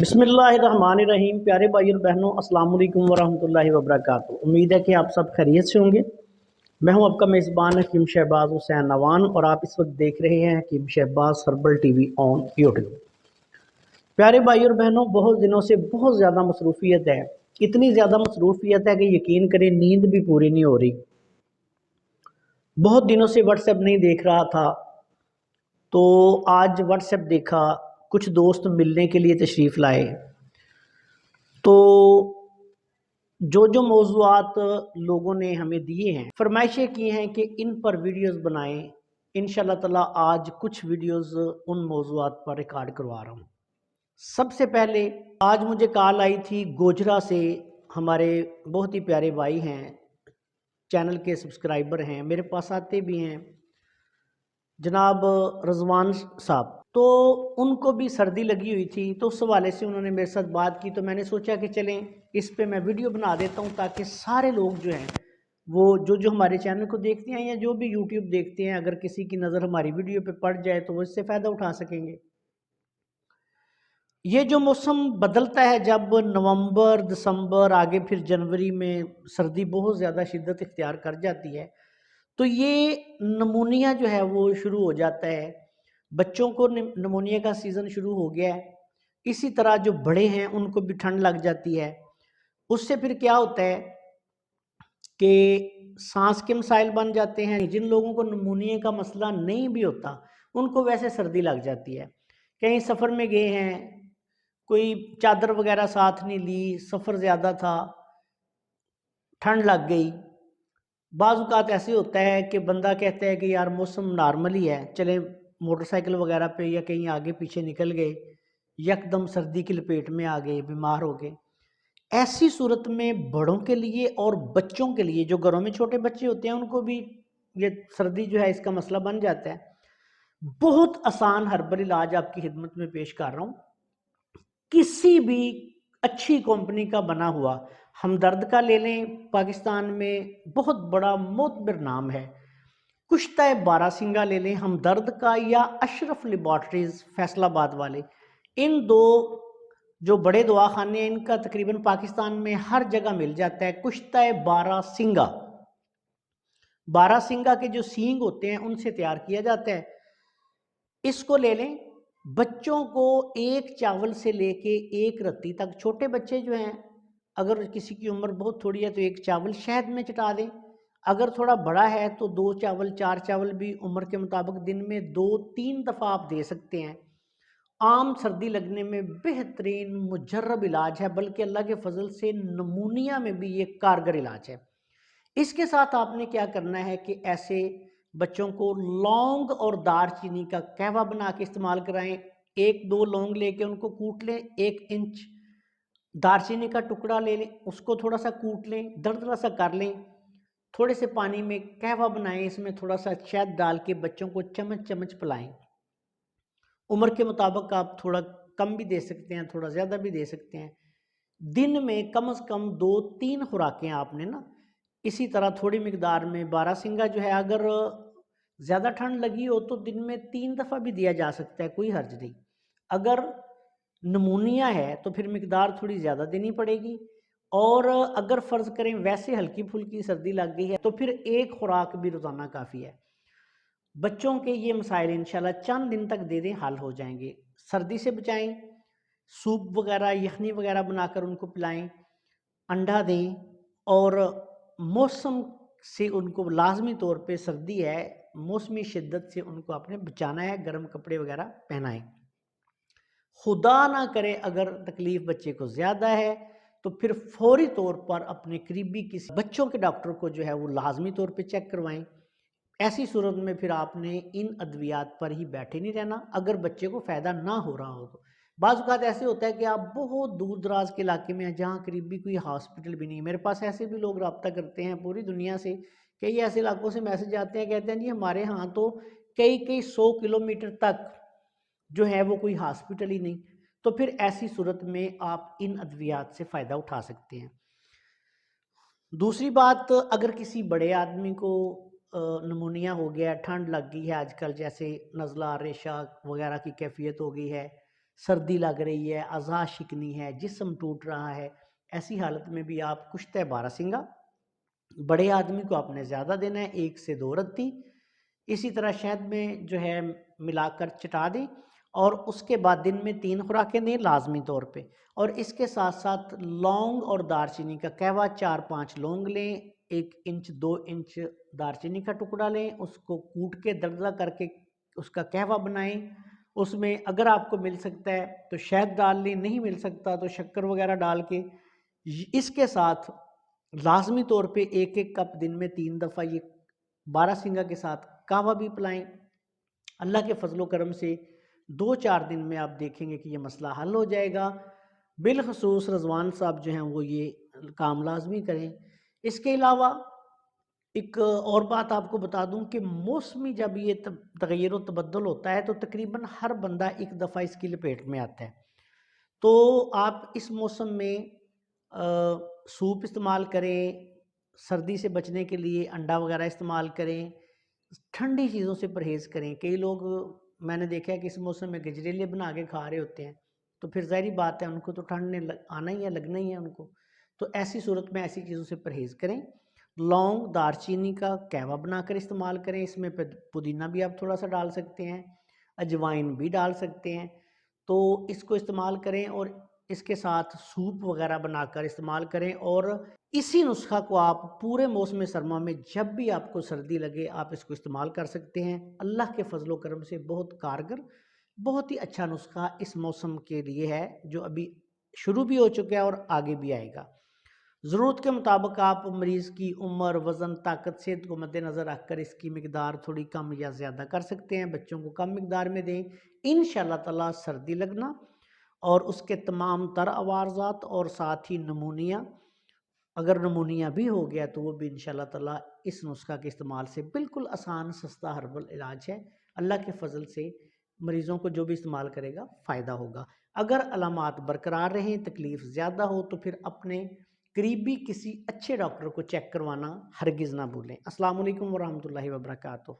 बिस्मिल्लाहिर्रहमानिर्रहीम। प्यारे भाई और बहनों, अस्सलाम वालेकुम वरहमतुल्लाहि वबरकातुहू। उम्मीद है कि आप सब खैरियत से होंगे। मैं हूं आपका मेज़बान हकीम शहबाज हुसैन नवान और आप इस वक्त देख रहे हैं Hakeem Shahbaz herbal TV on YouTube. प्यारे भाई और बहनों, बहुत दिनों से बहुत ज़्यादा मसरूफियत है। इतनी ज़्यादा मसरूफियत है कि यकीन करें नींद भी पूरी नहीं हो रही। बहुत दिनों से व्हाट्सएप नहीं देख रहा था, तो आज व्हाट्सएप देखा। कुछ दोस्त मिलने के लिए तशरीफ़ लाए, तो जो जो मौज़ूआत लोगों ने हमें दिए हैं, फरमाइशें की हैं कि इन पर वीडियोस बनाएं। इंशाल्लाह ताला आज कुछ वीडियोस उन मौज़ूआत पर रिकॉर्ड करवा रहा हूँ। सबसे पहले आज मुझे कॉल आई थी गोजरा से। हमारे बहुत ही प्यारे भाई हैं, चैनल के सब्सक्राइबर हैं, मेरे पास आते भी हैं, जनाब रजवान साहब। तो उनको भी सर्दी लगी हुई थी, तो उस हवाले से उन्होंने मेरे साथ बात की। तो मैंने सोचा कि चलें इस पे मैं वीडियो बना देता हूं, ताकि सारे लोग जो हैं वो जो हमारे चैनल को देखते हैं या जो भी यूट्यूब देखते हैं, अगर किसी की नज़र हमारी वीडियो पे पड़ जाए तो वो इससे फ़ायदा उठा सकेंगे। ये जो मौसम बदलता है, जब नवंबर दिसंबर आगे फिर जनवरी में सर्दी बहुत ज़्यादा शिद्दत इख्तियार कर जाती है, तो ये नमूनिया जो है वो शुरू हो जाता है। बच्चों को नमूनिया का सीज़न शुरू हो गया है। इसी तरह जो बड़े हैं उनको भी ठंड लग जाती है। उससे फिर क्या होता है कि सांस के मसाइल बन जाते हैं। जिन लोगों को नमूनिया का मसला नहीं भी होता, उनको वैसे सर्दी लग जाती है। कहीं सफ़र में गए हैं, कोई चादर वगैरह साथ नहीं ली, सफ़र ज़्यादा था, ठंड लग गई। बाज़ औक़ात ऐसे होता है कि बंदा कहता है कि यार मौसम नॉर्मल ही है, चले मोटरसाइकिल वगैरह पे या कहीं आगे पीछे निकल गए, यकदम सर्दी की लपेट में आ गए, बीमार हो गए। ऐसी सूरत में बड़ों के लिए और बच्चों के लिए, जो घरों में छोटे बच्चे होते हैं, उनको भी ये सर्दी जो है इसका मसला बन जाता है। बहुत आसान हर्बल इलाज आपकी खिदमत में पेश कर रहा हूँ। किसी भी अच्छी कंपनी का बना हुआ, हमदर्द का ले लें, पाकिस्तान में बहुत बड़ा मोतबर नाम है। कुश्ता बारासिंगा ले लें हमदर्द का, या अशरफ लेबॉर्ट्रीज फैसलाबाद वाले। इन दो जो बड़े दवाखाने हैं, इनका तकरीबन पाकिस्तान में हर जगह मिल जाता है कुश्ता बारासिंगा। बारासिंगा के जो सींग होते हैं उनसे तैयार किया जाता है। इसको ले लें। बच्चों को एक चावल से लेके एक रत्ती तक, छोटे बच्चे जो हैं, अगर किसी की उम्र बहुत थोड़ी है तो एक चावल शहद में चटा दें। अगर थोड़ा बड़ा है तो 2 चावल 4 चावल भी उम्र के मुताबिक दिन में 2-3 दफ़ा आप दे सकते हैं। आम सर्दी लगने में बेहतरीन मुजर्रब इलाज है, बल्कि अल्लाह के फजल से नमूनिया में भी ये कारगर इलाज है। इसके साथ आपने क्या करना है कि ऐसे बच्चों को लौंग और दालचीनी का कहवा बना के इस्तेमाल कराएं। 1-2 लौंग लेके उनको कूट लें, 1 इंच दालचीनी का टुकड़ा ले लें, उसको थोड़ा सा कूट लें, दरदरा सा कर लें, थोड़े से पानी में कहवा बनाएं, इसमें थोड़ा सा शहद डाल के बच्चों को चम्मच चम्मच पिलाएं। उम्र के मुताबिक आप थोड़ा कम भी दे सकते हैं, थोड़ा ज़्यादा भी दे सकते हैं। दिन में कम से कम 2-3 खुराकें आपने ना इसी तरह थोड़ी मिकदार में, बारासिंगा जो है, अगर ज़्यादा ठंड लगी हो तो दिन में 3 दफ़ा भी दिया जा सकता है, कोई हर्ज नहीं। अगर नमूनिया है तो फिर मिकदार थोड़ी ज़्यादा देनी पड़ेगी। और अगर फ़र्ज़ करें वैसे हल्की फुल्की सर्दी लग गई है तो फिर एक खुराक भी रोज़ाना काफ़ी है। बच्चों के ये मसाइल इंशाल्लाह चंद दिन तक दे दें, हल हो जाएंगे। सर्दी से बचाएं, सूप वगैरह यखनी वगैरह बनाकर उनको पिलाएं, अंडा दें। और मौसम से उनको लाजमी तौर पे, सर्दी है, मौसमी शिद्दत से उनको आपने बचाना है, गर्म कपड़े वगैरह पहनाएं। खुदा ना करे अगर तकलीफ बच्चे को ज़्यादा है तो फिर फौरी तौर पर अपने करीबी किसी बच्चों के डॉक्टर को जो है वो लाजमी तौर पे चेक करवाएं। ऐसी सूरत में फिर आपने इन अद्वियात पर ही बैठे नहीं रहना, अगर बच्चे को फ़ायदा ना हो रहा हो तो। बाज़ औक़ात ऐसे होता है कि आप बहुत दूर दराज के इलाके में हैं, जहाँ करीबी कोई हॉस्पिटल भी नहीं। मेरे पास ऐसे भी लोग रब्ता करते हैं पूरी दुनिया से, कई ऐसे इलाकों से मैसेज आते हैं, कहते हैं जी हमारे यहाँ तो कई कई 100 किलोमीटर तक जो है वो कोई हॉस्पिटल ही नहीं। तो फिर ऐसी सूरत में आप इन अद्वियात से फ़ायदा उठा सकते हैं। दूसरी बात, अगर किसी बड़े आदमी को नमूनिया हो गया, ठंड लग गई है, आजकल जैसे नज़ला रेशा वगैरह की कैफियत हो गई है, سردی لگ رہی ہے، اعضاء شکنی ہے، جسم ٹوٹ رہا ہے، ایسی حالت میں بھی آپ کشتہ بارہ، بڑے آدمی کو آپ نے زیادہ دینا ہے، 1 سے 2 رتی، اسی طرح شہد میں جو ہے ملا کر چٹا دیں، اور اس کے بعد دن میں 3 خوراکیں دیں لازمی طور پہ، اور اس کے ساتھ ساتھ لونگ اور دارچینی کا قہوہ، 4-5 لونگ لیں، 1 انچ 2 انچ دارچینی کا ٹکڑا لیں، اس کو کوٹ کے دردہ کر کے اس کا قہوہ بنائیں، اس میں اگر آپ کو مل سکتا ہے تو شہد ڈال لیں، نہیں مل سکتا تو شکر وغیرہ ڈال کے، اس کے ساتھ لازمی طور پہ 1 کپ دن میں 3 دفعہ یہ بارہ کے ساتھ قہوہ بھی پلائیں۔ اللہ کے فضل و کرم سے 2-4 دن میں آپ دیکھیں گے کہ یہ مسئلہ حل ہو جائے گا۔ بالخصوص رضوان صاحب جو ہیں وہ یہ کام لازمی کریں۔ اس کے علاوہ ایک اور بات آپ کو بتا دوں کہ موسمی جب یہ تغیر و تبدل ہوتا ہے تو تقریباً ہر بندہ ایک دفعہ اس کی لپیٹ میں آتا ہے، تو آپ اس موسم میں سوپ استعمال کریں، سردی سے بچنے کے لیے انڈا وغیرہ استعمال کریں، ٹھنڈی چیزوں سے پرہیز کریں۔ کئی لوگ میں نے دیکھا ہے کہ اس موسم میں گجریلے بنا کے کھا رہے ہوتے ہیں، تو پھر ظاہری بات ہے ان کو تو ٹھنڈ نے آنا ہی ہے، لگنا ہی ہے ان کو، تو ایسی صورت میں ایسی چیزوں سے پرہیز کریں۔ لونگ دارچینی کا قہوہ بنا کر استعمال کریں، اس میں پودینہ بھی آپ تھوڑا سا ڈال سکتے ہیں، اجوائن بھی ڈال سکتے ہیں، تو اس کو استعمال کریں اور اس کے ساتھ سوپ وغیرہ بنا کر استعمال کریں، اور اسی نسخہ کو آپ پورے موسم سرما میں جب بھی آپ کو سردی لگے آپ اس کو استعمال کر سکتے ہیں۔ اللہ کے فضل و کرم سے بہت کارگر، بہت ہی اچھا نسخہ اس موسم کے لیے ہے، جو ابھی شروع بھی ہو چکا ہے اور آگے بھی آئے گا۔ ضرورت کے مطابق آپ مریض کی عمر، وزن، طاقت، صحت کو مد نظر رکھ کر اس کی مقدار تھوڑی کم یا زیادہ کر سکتے ہیں، بچوں کو کم مقدار میں دیں، انشاءاللہ تعالی سردی لگنا اور اس کے تمام تر عوارضات اور ساتھ ہی نمونیا، اگر نمونیا بھی ہو گیا تو وہ بھی انشاءاللہ تعالی اس نسخہ کے استعمال سے بالکل آسان سستا ہربل علاج ہے، اللہ کے فضل سے مریضوں کو جو بھی استعمال کرے گا فائدہ ہوگا۔ اگر علامات برقرار رہیں، تکلیف زیادہ ہو تو پھر اپنے قریبی کسی اچھے ڈاکٹر کو چیک کروانا ہرگز نہ بھولیں۔ السلام علیکم ورحمۃ اللہ وبرکاتہ۔